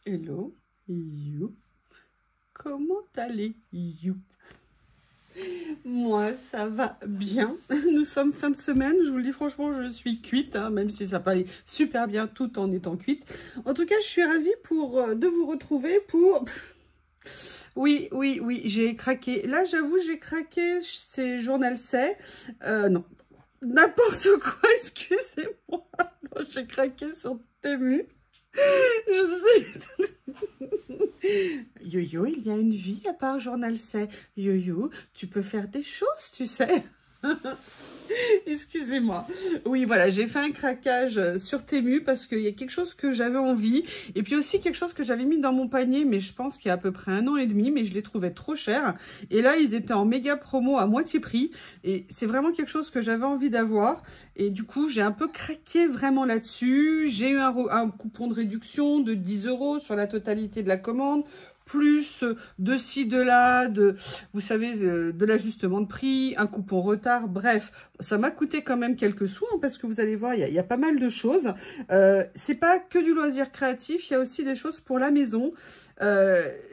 Hello, you. Comment allez, you? Moi, ça va bien. Nous sommes fin de semaine. Je vous le dis franchement, je suis cuite, hein, même si ça peut aller super bien tout en étant cuite. En tout cas, je suis ravie de vous retrouver pour... Oui, j'ai craqué. Là, j'avoue, j'ai craqué. C'est Journal C. Non, n'importe quoi, excusez-moi. J'ai craqué sur Temu. Je sais. Yo-yo, il y a une vie à part Journal C. Yo-yo, tu peux faire des choses, tu sais. Excusez-moi. Oui, voilà, j'ai fait un craquage sur Temu parce qu'il y a quelque chose que j'avais envie. Et puis aussi quelque chose que j'avais mis dans mon panier, mais je pense qu'il y a à peu près 1 an et demi, mais je les trouvais trop chers. Et là, ils étaient en méga promo à moitié prix. Et c'est vraiment quelque chose que j'avais envie d'avoir. Et du coup, j'ai un peu craqué vraiment là-dessus. J'ai eu un coupon de réduction de 10 € sur la totalité de la commande. Plus de ci, de là, vous savez, de l'ajustement de prix, un coupon retard, bref, ça m'a coûté quand même quelques sous, hein, parce que vous allez voir, il y a pas mal de choses. C'est pas que du loisir créatif, il y a aussi des choses pour la maison.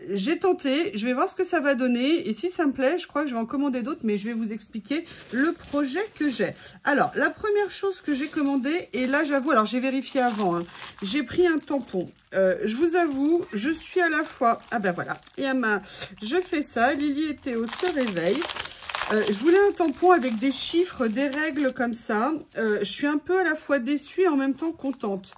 J'ai tenté, je vais voir ce que ça va donner, et si ça me plaît, je crois que je vais en commander d'autres, mais je vais vous expliquer le projet que j'ai. Alors, la première chose que j'ai commandée, et là j'avoue, alors j'ai vérifié avant, hein, j'ai pris un tampon. Je vous avoue, je suis à la fois... Ah ben voilà, et je fais ça, Lily et Théo se réveillent. Je voulais un tampon avec des chiffres, des règles comme ça. Je suis un peu à la fois déçue et en même temps contente.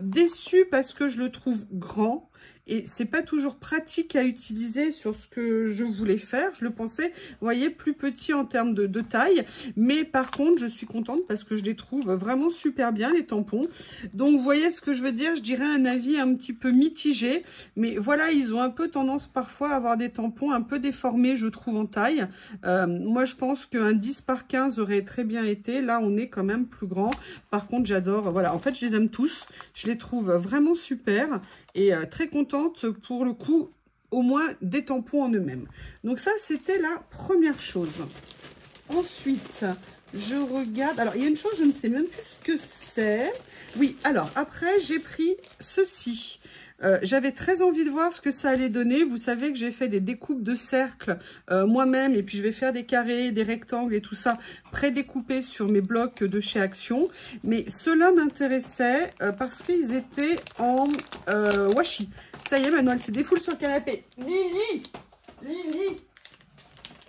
Déçue parce que je le trouve grand. Et c'est pas toujours pratique à utiliser sur ce que je voulais faire. Je le pensais, vous voyez, plus petit en termes de taille. Mais par contre, je suis contente parce que je les trouve vraiment super bien, les tampons. Donc, vous voyez ce que je veux dire? Je dirais un avis un petit peu mitigé. Mais voilà, ils ont un peu tendance parfois à avoir des tampons un peu déformés, je trouve, en taille. Moi, je pense qu'un 10 par 15 aurait très bien été. Là, on est quand même plus grand. Par contre, j'adore. Voilà, en fait, je les aime tous. Je les trouve vraiment super. Et très contente pour le coup, au moins des tampons en eux-mêmes. Donc ça, c'était la première chose. Ensuite, je regarde... Alors, il y a une chose, je ne sais même plus ce que c'est. Oui, alors, après, j'ai pris ceci. J'avais très envie de voir ce que ça allait donner. Vous savez que j'ai fait des découpes de cercles moi-même. Et puis, je vais faire des carrés, des rectangles et tout ça prédécoupés sur mes blocs de chez Action. Mais ceux-là m'intéressaient parce qu'ils étaient en washi. Ça y est, maintenant, elle se défoule sur le canapé. Lily! Lily!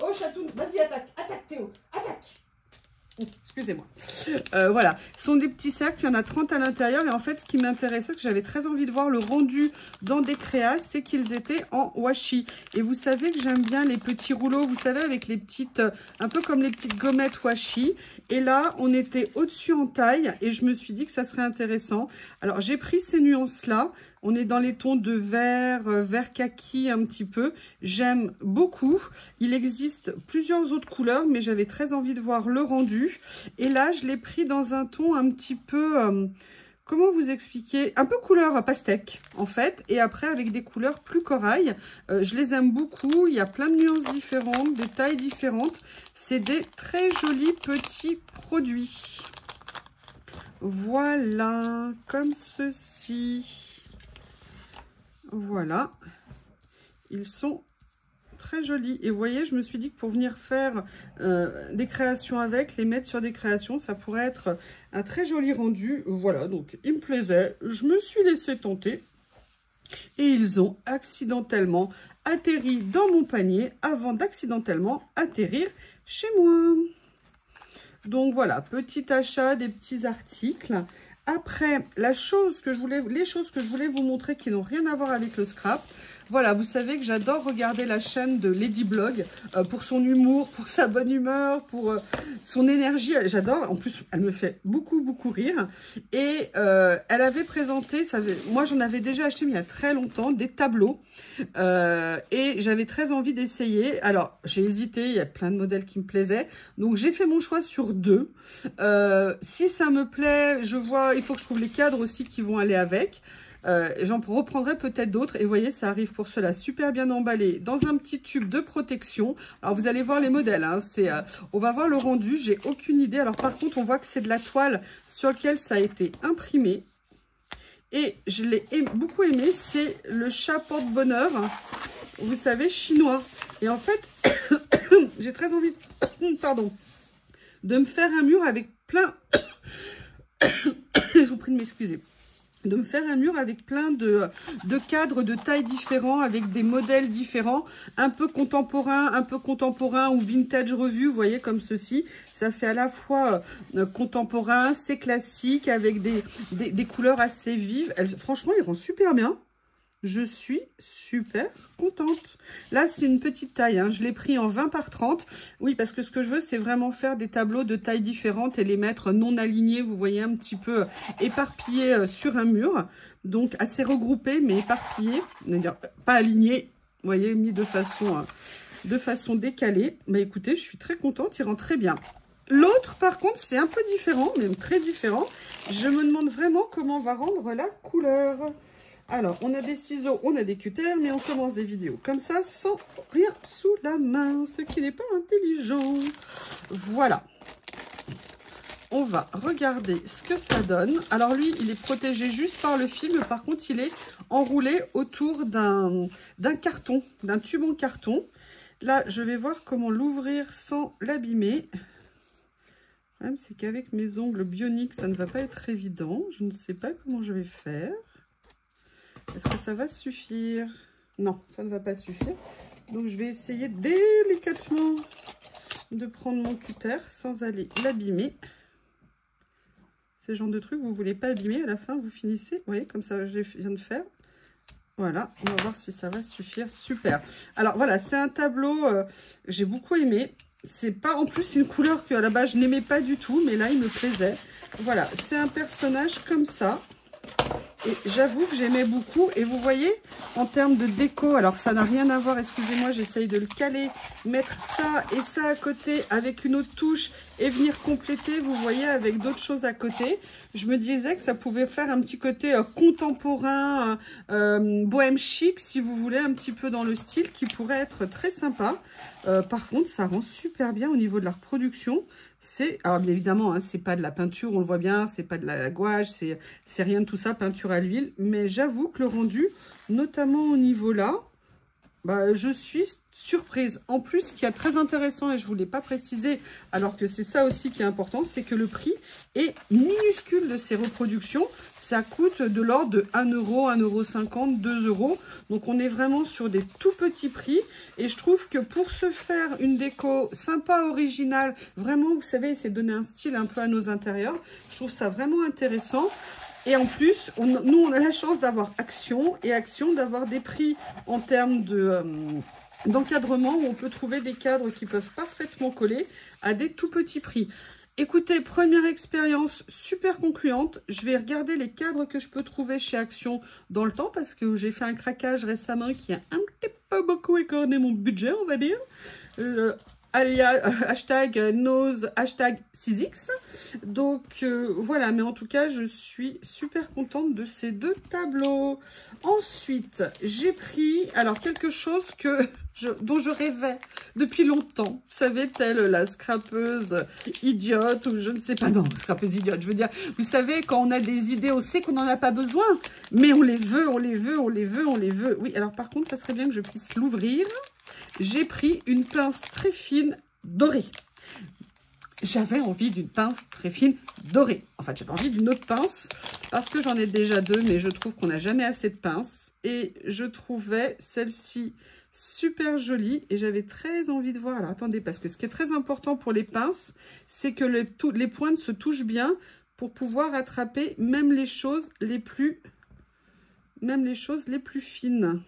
Oh, chatoune, vas-y, attaque. Attaque, Théo. Attaque. Excusez-moi. Voilà, ce sont des petits cercles, il y en a 30 à l'intérieur. Et en fait, ce qui m'intéressait, que j'avais très envie de voir le rendu dans des créas, c'est qu'ils étaient en washi. Et vous savez que j'aime bien les petits rouleaux, vous savez, avec les petites, un peu comme les petites gommettes washi. Et là, on était au-dessus en taille et je me suis dit que ça serait intéressant. Alors, j'ai pris ces nuances-là. On est dans les tons de vert, vert kaki un petit peu. J'aime beaucoup. Il existe plusieurs autres couleurs, mais j'avais très envie de voir le rendu. Et là, je l'ai pris dans un ton un petit peu... comment vous expliquer? Un peu couleur pastèque, en fait. Et après, avec des couleurs plus corail. Je les aime beaucoup. Il y a plein de nuances différentes, des tailles différentes. C'est des très jolis petits produits. Voilà, comme ceci. Voilà, ils sont très jolis. Et vous voyez, je me suis dit que pour venir faire des créations avec, les mettre sur des créations, ça pourrait être un très joli rendu. Voilà, donc il me plaisait. Je me suis laissée tenter. Et ils ont accidentellement atterri dans mon panier avant d'accidentellement atterrir chez moi. Donc voilà, petit achat des petits articles. Après, les choses que je voulais vous montrer qui n'ont rien à voir avec le scrap. Voilà, vous savez que j'adore regarder la chaîne de Lady Blog pour son humour, pour sa bonne humeur, pour son énergie. J'adore. En plus, elle me fait beaucoup rire. Et elle avait présenté, moi j'en avais déjà acheté mais il y a très longtemps, des tableaux. Et j'avais très envie d'essayer. Alors, j'ai hésité, il y a plein de modèles qui me plaisaient. Donc, j'ai fait mon choix sur 2. Si ça me plaît, je vois, il faut que je trouve les cadres aussi qui vont aller avec. J'en reprendrai peut-être d'autres. Et vous voyez, ça arrive pour cela super bien emballé dans un petit tube de protection. Alors, vous allez voir les modèles. Hein, on va voir le rendu. J'ai aucune idée. Alors, par contre, on voit que c'est de la toile sur laquelle ça a été imprimé. Et je l'ai beaucoup aimé, c'est le chat porte-bonheur, vous savez, chinois. Et en fait, j'ai très envie, pardon, de me faire un mur avec plein, je vous prie de m'excuser, de me faire un mur avec plein de cadres de tailles différents, avec des modèles différents, un peu contemporain ou vintage revu, vous voyez, comme ceci. Ça fait à la fois contemporain, c'est classique, avec des couleurs assez vives. Franchement, ils rendent super bien. Je suis super contente. Là, c'est une petite taille, hein. Je l'ai pris en 20 par 30. Oui, parce que ce que je veux, c'est vraiment faire des tableaux de tailles différentes et les mettre non alignés, vous voyez, un petit peu éparpillés sur un mur. Donc, assez regroupés, mais éparpillés. C'est-à-dire pas alignés, vous voyez, mis de façon décalée. Mais écoutez, je suis très contente, il rend très bien. L'autre, par contre, c'est un peu différent, même très différent. Je me demande vraiment comment on va rendre la couleur. Alors, on a des ciseaux, on a des cutters, mais on commence des vidéos comme ça, sans rien sous la main, ce qui n'est pas intelligent. Voilà. On va regarder ce que ça donne. Alors lui, il est protégé juste par le film. Par contre, il est enroulé autour d'un carton, d'un tube en carton. Là, je vais voir comment l'ouvrir sans l'abîmer. Le problème, c'est qu'avec mes ongles bioniques, ça ne va pas être évident. Je ne sais pas comment je vais faire. Est-ce que ça va suffire? Non, ça ne va pas suffire. Donc, je vais essayer délicatement de prendre mon cutter sans aller l'abîmer. C'est le genre de truc, vous ne voulez pas abîmer. À la fin, vous finissez. Vous voyez, comme ça, je viens de faire. Voilà, on va voir si ça va suffire. Super. Alors, voilà, c'est un tableau j'ai beaucoup aimé. C'est pas, en plus, une couleur qu'à la base, je n'aimais pas du tout. Mais là, il me plaisait. Voilà, c'est un personnage comme ça. Et j'avoue que j'aimais beaucoup. Et vous voyez, en termes de déco, alors ça n'a rien à voir, excusez-moi, j'essaye de le caler, mettre ça et ça à côté avec une autre touche et venir compléter, vous voyez, avec d'autres choses à côté. Je me disais que ça pouvait faire un petit côté contemporain, bohème chic, si vous voulez, un petit peu dans le style, qui pourrait être très sympa. Par contre, ça rend super bien au niveau de la reproduction. Alors bien évidemment, hein, c'est pas de la peinture, on le voit bien, c'est pas de la gouache, c'est rien de tout ça, peinture à l'huile. Mais j'avoue que le rendu, notamment au niveau là, bah, je suis surprise. En plus, ce qui est très intéressant, et je ne vous l'ai pas précisé, alors que c'est ça aussi qui est important, c'est que le prix est minuscule de ces reproductions. Ça coûte de l'ordre de 1 €, 1,50 €, 2 €. Donc, on est vraiment sur des tout petits prix. Et je trouve que pour se faire une déco sympa, originale, vraiment, vous savez, c'est donner un style un peu à nos intérieurs. Je trouve ça vraiment intéressant. Et en plus, nous, on a la chance d'avoir Action et Action, d'avoir des prix en termes d'encadrement où on peut trouver des cadres qui peuvent parfaitement coller à des tout petits prix. Écoutez, première expérience super concluante. Je vais regarder les cadres que je peux trouver chez Action dans le temps parce que j'ai fait un craquage récemment qui a un petit peu beaucoup écorné mon budget, on va dire. Hashtag nose, hashtag 6X. Donc voilà, mais en tout cas, je suis super contente de ces deux tableaux. Ensuite, j'ai pris alors quelque chose dont je rêvais depuis longtemps. Vous savez, telle la scrapeuse idiote ou je ne sais pas. Non, scrapeuse idiote, je veux dire, vous savez, quand on a des idées, on sait qu'on n'en a pas besoin, mais on les veut, on les veut, on les veut, on les veut. Oui, alors par contre, ça serait bien que je puisse l'ouvrir. J'ai pris une pince très fine dorée. J'avais envie d'une pince très fine dorée. En fait, j'avais envie d'une autre pince parce que j'en ai déjà deux, mais je trouve qu'on n'a jamais assez de pinces. Et je trouvais celle-ci super jolie et j'avais très envie de voir. Alors, attendez, parce que ce qui est très important pour les pinces, c'est que les pointes se touchent bien pour pouvoir attraper même les choses les plus fines.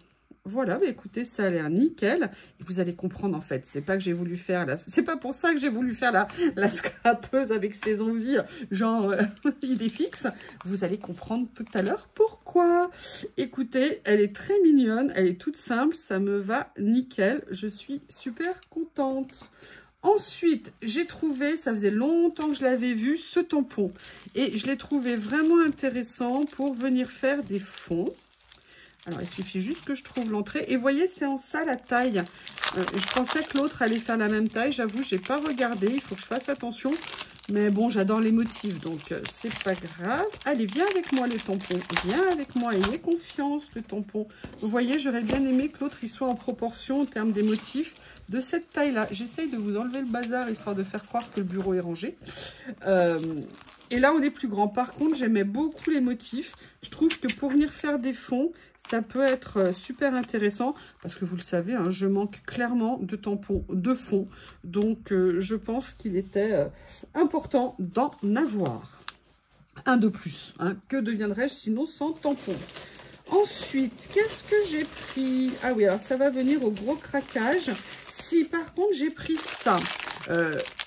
Voilà, bah écoutez, ça a l'air nickel. Et vous allez comprendre en fait, c'est pas que j'ai voulu faire c'est pas pour ça que j'ai voulu faire la scrapeuse avec ses envies, genre idée fixe. Vous allez comprendre tout à l'heure pourquoi. Écoutez, elle est très mignonne, elle est toute simple, ça me va nickel. Je suis super contente. Ensuite, j'ai trouvé, ça faisait longtemps que je l'avais vu, ce tampon. Et je l'ai trouvé vraiment intéressant pour venir faire des fonds. Alors, il suffit juste que je trouve l'entrée. Et vous voyez, c'est en ça la taille. Je pensais que l'autre allait faire la même taille. J'avoue, j'ai pas regardé. Il faut que je fasse attention. Mais bon, j'adore les motifs, donc c'est pas grave. Allez, viens avec moi, le tampon. Viens avec moi, ayez confiance, le tampon. Vous voyez, j'aurais bien aimé que l'autre, il soit en proportion en termes des motifs de cette taille-là. J'essaye de vous enlever le bazar, histoire de faire croire que le bureau est rangé. Et là, on est plus grand. Par contre, j'aimais beaucoup les motifs. Je trouve que pour venir faire des fonds, ça peut être super intéressant. Parce que vous le savez, hein, je manque clairement de tampons de fond. Donc, je pense qu'il était important d'en avoir. Un de plus. Hein. Que deviendrais-je sinon sans tampon? Ensuite, qu'est-ce que j'ai pris? Ah oui, alors ça va venir au gros craquage. Si par contre, j'ai pris ça.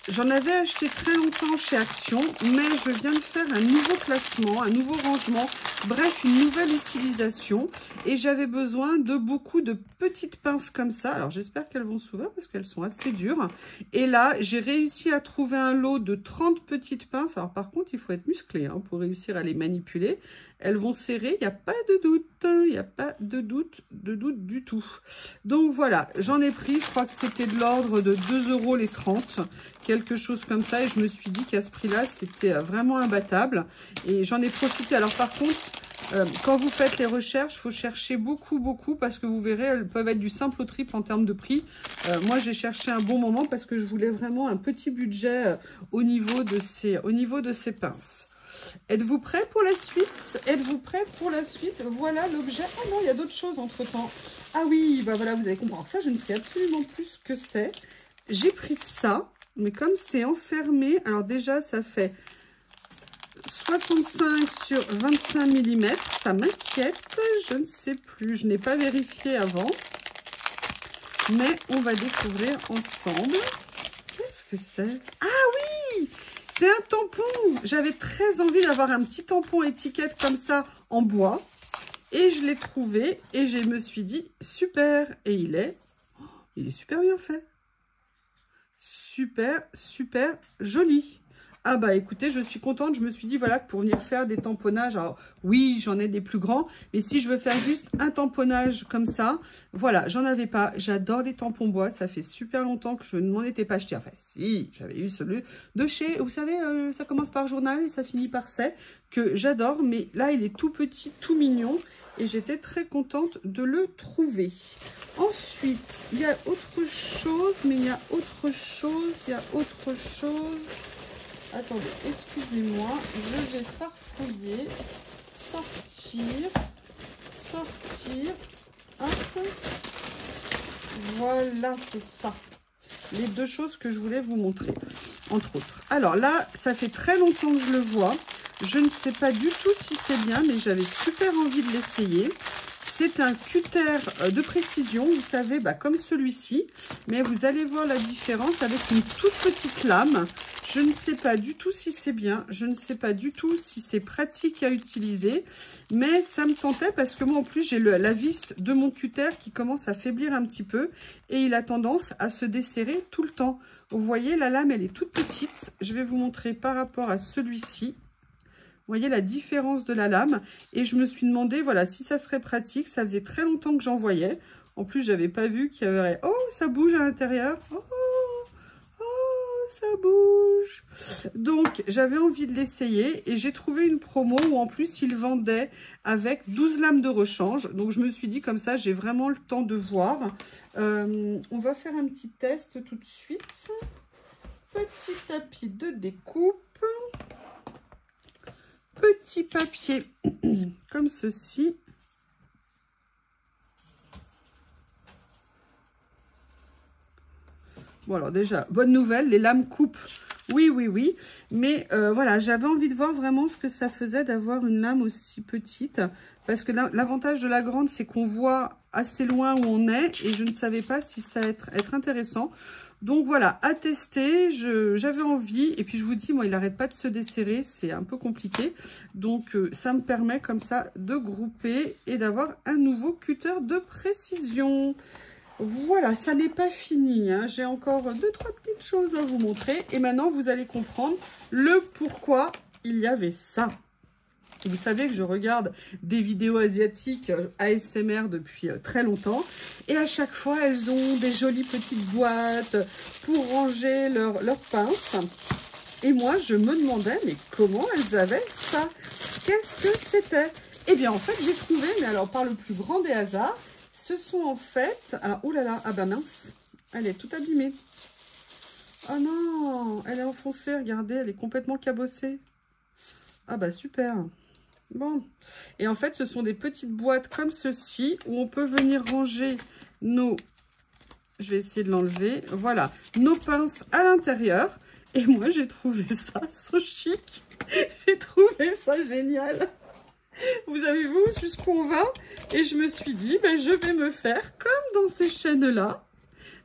J'en avais acheté très longtemps chez Action, mais je viens de faire un nouveau classement, un nouveau rangement, bref, une nouvelle utilisation. Et j'avais besoin de beaucoup de petites pinces comme ça. Alors, j'espère qu'elles vont s'ouvrir parce qu'elles sont assez dures. Et là, j'ai réussi à trouver un lot de 30 petites pinces. Alors, par contre, il faut être musclé hein, pour réussir à les manipuler. Elles vont serrer, il n'y a pas de doute. Il n'y a pas de doute du tout. Donc, voilà, j'en ai pris, je crois que c'était de l'ordre de 2 € les 30. Quelque chose comme ça, et je me suis dit qu'à ce prix-là, c'était vraiment imbattable. Et j'en ai profité. Alors par contre, quand vous faites les recherches, il faut chercher beaucoup, parce que vous verrez, elles peuvent être du simple au triple en termes de prix. Moi, j'ai cherché un bon moment parce que je voulais vraiment un petit budget au niveau de ces pinces. Êtes-vous prêts pour la suite? Êtes-vous prêts pour la suite? Voilà l'objet. Ah non, il y a d'autres choses entre-temps. Ah oui, bah voilà, vous allez comprendre. Ça, je ne sais absolument plus ce que c'est. J'ai pris ça. Mais comme c'est enfermé, alors déjà, ça fait 65 sur 25 mm. Ça m'inquiète, je ne sais plus. Je n'ai pas vérifié avant. Mais on va découvrir ensemble. Qu'est-ce que c'est? Ah oui! C'est un tampon! J'avais très envie d'avoir un petit tampon étiquette comme ça en bois. Et je l'ai trouvé et je me suis dit, super! Et il est super bien fait. Super joli. Ah bah écoutez, je suis contente. Je me suis dit voilà que pour venir faire des tamponnages, alors oui j'en ai des plus grands, mais si je veux faire juste un tamponnage comme ça, voilà, j'en avais pas. J'adore les tampons bois, ça fait super longtemps que je ne m'en étais pas acheté. Enfin si, j'avais eu celui de chez, vous savez, ça commence par journal et ça finit par c'est, que j'adore, mais là il est tout petit, tout mignon. Et j'étais très contente de le trouver. Ensuite, il y a autre chose, mais il y a autre chose. Attendez, excusez-moi, je vais farfouiller, sortir, hop. Voilà, c'est ça. Les deux choses que je voulais vous montrer, entre autres. Alors là, ça fait très longtemps que je le vois. Je ne sais pas du tout si c'est bien, mais j'avais super envie de l'essayer. C'est un cutter de précision, vous savez, bah, comme celui-ci. Mais vous allez voir la différence avec une toute petite lame. Je ne sais pas du tout si c'est bien. Je ne sais pas du tout si c'est pratique à utiliser. Mais ça me tentait parce que moi, en plus, j'ai la vis de mon cutter qui commence à faiblir un petit peu. Et il a tendance à se desserrer tout le temps. Vous voyez, la lame, elle est toute petite. Je vais vous montrer par rapport à celui-ci. Vous voyez la différence de la lame. Et je me suis demandé, voilà, si ça serait pratique. Ça faisait très longtemps que j'en voyais. En plus, j'avais pas vu qu'il y avait... Oh, ça bouge à l'intérieur. Oh, ça bouge. Donc, j'avais envie de l'essayer. Et j'ai trouvé une promo où, en plus, ils vendaient avec 12 lames de rechange. Donc, je me suis dit, comme ça, j'ai vraiment le temps de voir. On va faire un petit test tout de suite. Petit tapis de découpe. Petit papier comme ceci. Bon alors déjà, bonne nouvelle, les lames coupent. Oui. Mais voilà, j'avais envie de voir vraiment ce que ça faisait d'avoir une lame aussi petite. Parce que l'avantage de la grande, c'est qu'on voit assez loin où on est. Et je ne savais pas si ça allait être intéressant. Donc voilà, à tester, j'avais envie. Et puis je vous dis, moi, il n'arrête pas de se desserrer. C'est un peu compliqué. Donc ça me permet comme ça de grouper et d'avoir un nouveau cutter de précision. Voilà, ça n'est pas fini. Hein. J'ai encore 2-3 petites choses à vous montrer. Et maintenant, vous allez comprendre le pourquoi il y avait ça. Vous savez que je regarde des vidéos asiatiques ASMR depuis très longtemps. Et à chaque fois, elles ont des jolies petites boîtes pour ranger leurs pinces. Et moi, je me demandais, mais comment elles avaient ça? Qu'est-ce que c'était? Eh bien, en fait, j'ai trouvé, mais alors par le plus grand des hasards, ce sont en fait... Alors, oulala, ah bah mince, elle est toute abîmée. Oh non, elle est enfoncée, regardez, elle est complètement cabossée. Ah bah super. Bon, et en fait, ce sont des petites boîtes comme ceci, où on peut venir ranger nos... Je vais essayer de l'enlever. Voilà, nos pinces à l'intérieur. Et moi, j'ai trouvé ça so chic. J'ai trouvé ça génial. Vous avez vu jusqu'où on va? Et je me suis dit, ben, je vais me faire, comme dans ces chaînes-là,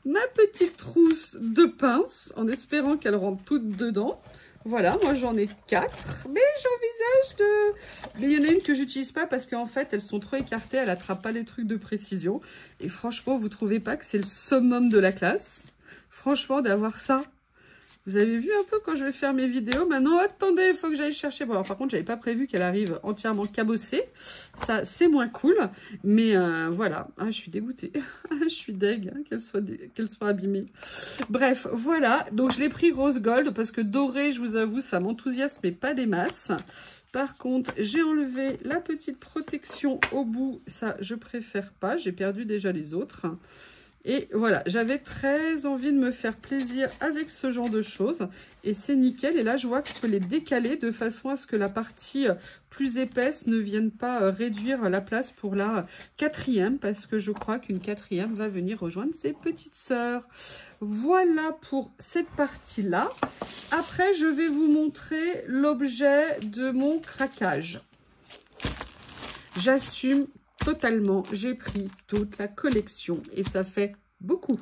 ma petite trousse de pinces, en espérant qu'elles rentrent toutes dedans. Voilà, moi j'en ai 4, mais j'envisage de... Mais il y en a une que j'utilise pas parce qu'en fait, elles sont trop écartées, elle attrape pas les trucs de précision. Et franchement, vous trouvez pas que c'est le summum de la classe? Franchement, d'avoir ça... Vous avez vu un peu quand je vais faire mes vidéos. Maintenant, attendez, il faut que j'aille chercher. Bon, alors par contre, j'avais pas prévu qu'elle arrive entièrement cabossée. Ça, c'est moins cool. Mais voilà. Ah, je suis dégoûtée. Je suis deg hein, qu'elle soit abîmée. Bref, voilà. Donc, je l'ai pris rose gold parce que doré, je vous avoue, ça m'enthousiasme, mais pas des masses. Par contre, j'ai enlevé la petite protection au bout. Ça, je préfère pas. J'ai perdu déjà les autres. Et voilà, j'avais très envie de me faire plaisir avec ce genre de choses. Et c'est nickel. Et là, je vois que je peux les décaler de façon à ce que la partie plus épaisse ne vienne pas réduire la place pour la 4e. Parce que je crois qu'une 4e va venir rejoindre ses petites sœurs. Voilà pour cette partie-là. Après, je vais vous montrer l'objet de mon craquage. J'assume totalement, j'ai pris toute la collection et ça fait beaucoup.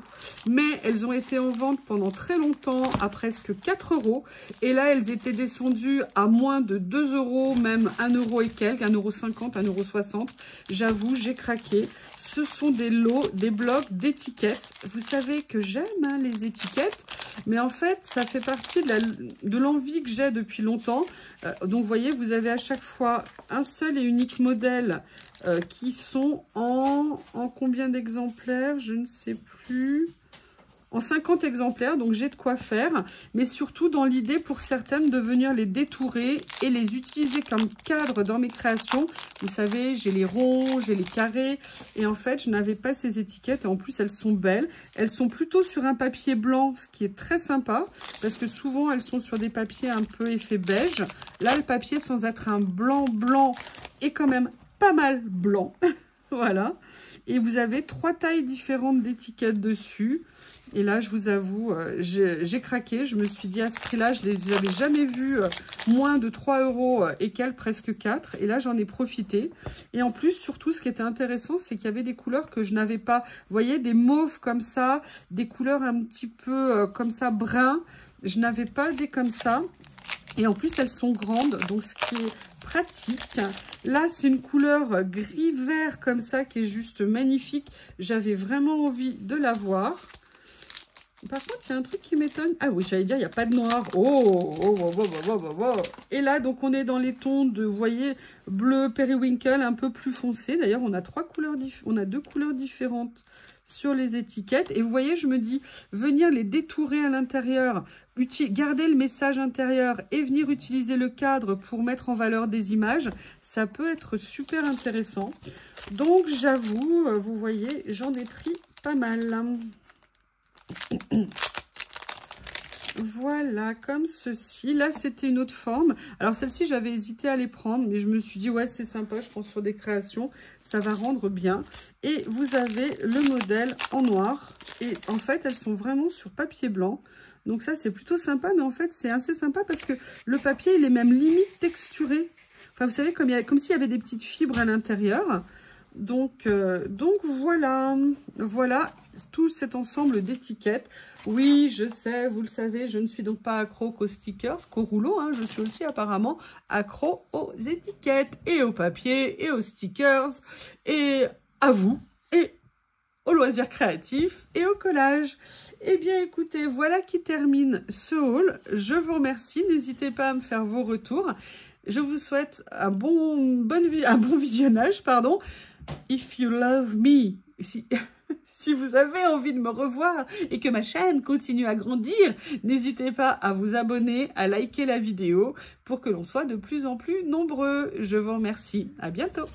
Mais elles ont été en vente pendant très longtemps à presque 4 € et là elles étaient descendues à moins de 2 €, même 1 € et quelques, 1,50 €, 1,60 €. J'avoue, j'ai craqué. Ce sont des lots, des blocs d'étiquettes. Vous savez que j'aime hein, les étiquettes, mais en fait, ça fait partie de l'envie que j'ai depuis longtemps. Donc, vous voyez, vous avez à chaque fois un seul et unique modèle qui sont en combien d'exemplaires? Je ne sais plus. En 50 exemplaires, donc j'ai de quoi faire, mais surtout dans l'idée pour certaines de venir les détourer et les utiliser comme cadre dans mes créations. Vous savez, j'ai les ronds, j'ai les carrés, et en fait, je n'avais pas ces étiquettes, et en plus, elles sont belles. Elles sont plutôt sur un papier blanc, ce qui est très sympa, parce que souvent, elles sont sur des papiers un peu effet beige. Là, le papier, sans être un blanc, est quand même pas mal blanc. Voilà. Et vous avez 3 tailles différentes d'étiquettes dessus. Et là, je vous avoue, j'ai craqué. Je me suis dit, à ce prix-là, je ne les avais jamais vus moins de 3 € et quelques, presque 4. Et là, j'en ai profité. Et en plus, surtout, ce qui était intéressant, c'est qu'il y avait des couleurs que je n'avais pas. Vous voyez, des mauves comme ça, des couleurs un petit peu comme ça, brun. Je n'avais pas des comme ça. Et en plus, elles sont grandes, donc ce qui est pratique. Là, c'est une couleur gris-vert comme ça, qui est juste magnifique. J'avais vraiment envie de l'avoir. Par contre, il y a un truc qui m'étonne. Ah oui, j'allais dire, il n'y a pas de noir. Et là, donc, on est dans les tons de, vous voyez, bleu periwinkle, un peu plus foncé. D'ailleurs, on a 2 couleurs différentes sur les étiquettes. Et vous voyez, je me dis, venir les détourer à l'intérieur, garder le message intérieur et venir utiliser le cadre pour mettre en valeur des images, ça peut être super intéressant. Donc, j'avoue, vous voyez, j'en ai pris pas mal. Voilà, comme ceci. Là, c'était une autre forme. Alors, celle-ci, j'avais hésité à les prendre, mais je me suis dit, ouais, c'est sympa, je pense sur des créations, ça va rendre bien. Et vous avez le modèle en noir. Et en fait, elles sont vraiment sur papier blanc. Donc ça, c'est plutôt sympa, mais en fait, c'est assez sympa parce que le papier, il est même limite texturé. Enfin, vous savez, comme s'il y avait des petites fibres à l'intérieur. Donc voilà, voilà tout cet ensemble d'étiquettes. Oui, je sais, vous le savez, je ne suis donc pas accro qu'aux stickers, qu'aux rouleaux. Hein, je suis aussi apparemment accro aux étiquettes et au papier et aux stickers et à vous et aux loisirs créatifs et au collage. Eh bien, écoutez, voilà qui termine ce haul. Je vous remercie. N'hésitez pas à me faire vos retours. Je vous souhaite un bon visionnage, pardon. If you love me, si vous avez envie de me revoir et que ma chaîne continue à grandir, n'hésitez pas à vous abonner, à liker la vidéo pour que l'on soit de plus en plus nombreux. Je vous remercie. À bientôt.